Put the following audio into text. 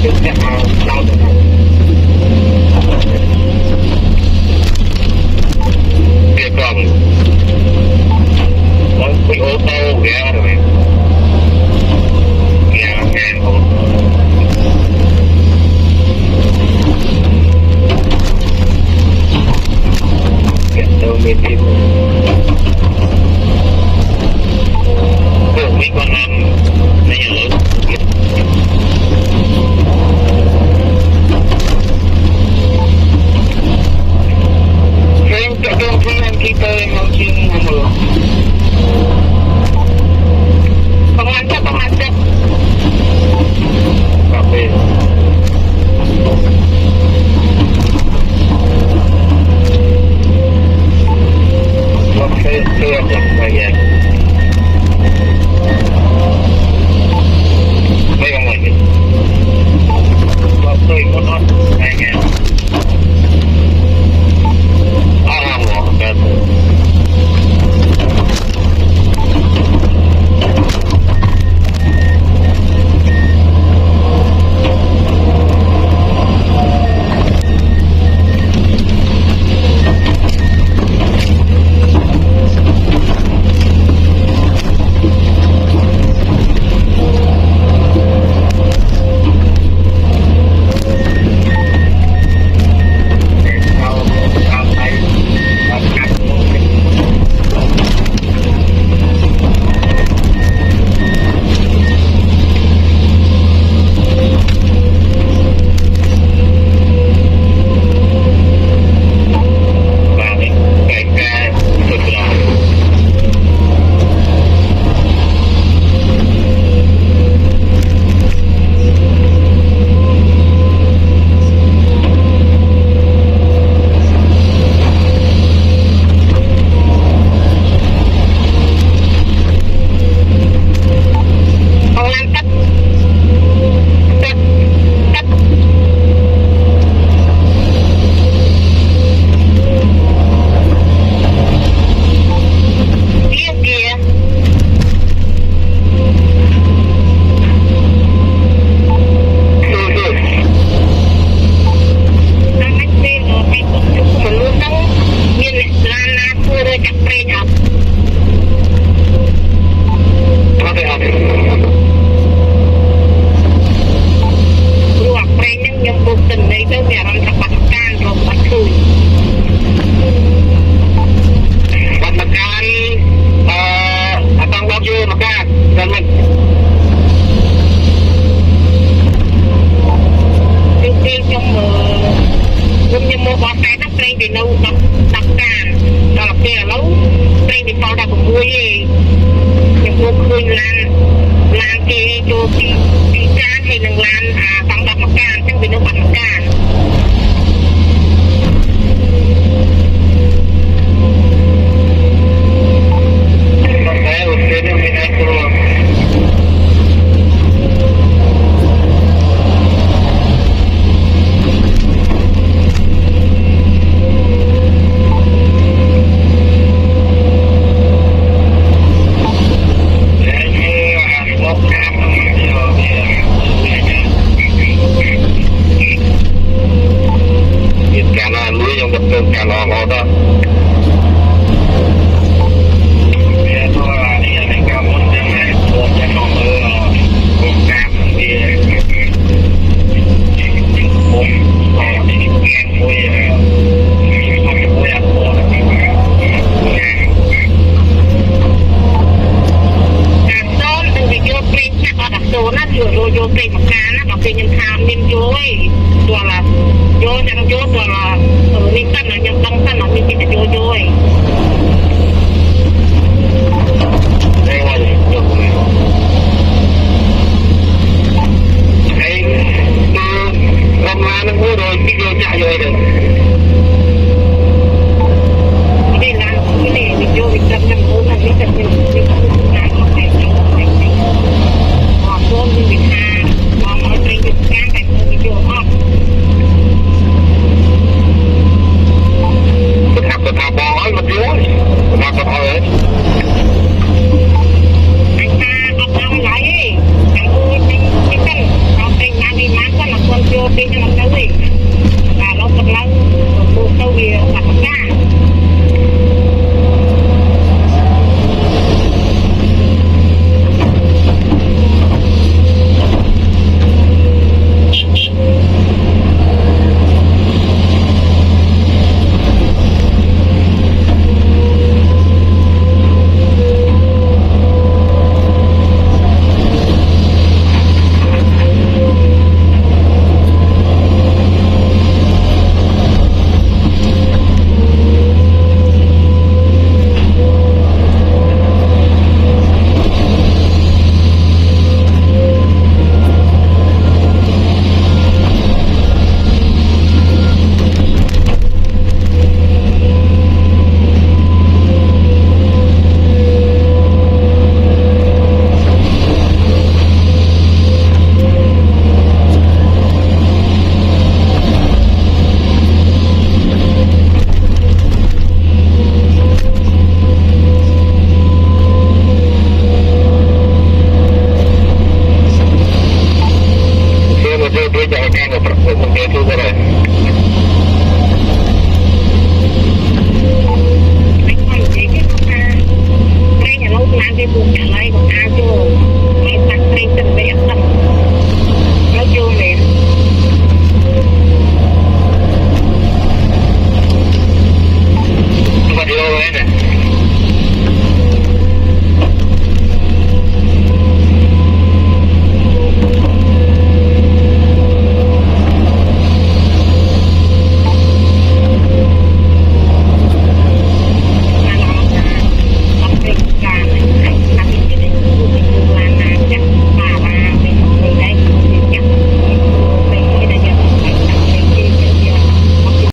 Việc còn bị ô tô ghé rồi ghé ngang không ghé đâu mê tim cô mấy con năm này lớn Kaya yung kung kita yung sing ano pamantap kape saya bayan bayang lagi waktu ikut on kayaknya kan anh ta học làm lại đi, anh tôi tính cái chân, học tình nhà đi mang con là đi cho nó đâu gì là nó còn lâu một đâu gì mà không ra dia jangan kan mungkin itu boleh cái nhà lâu làm cái buồn nhà lấy còn ai chưa mấy thằng trên tình đẹp lắm nói chung này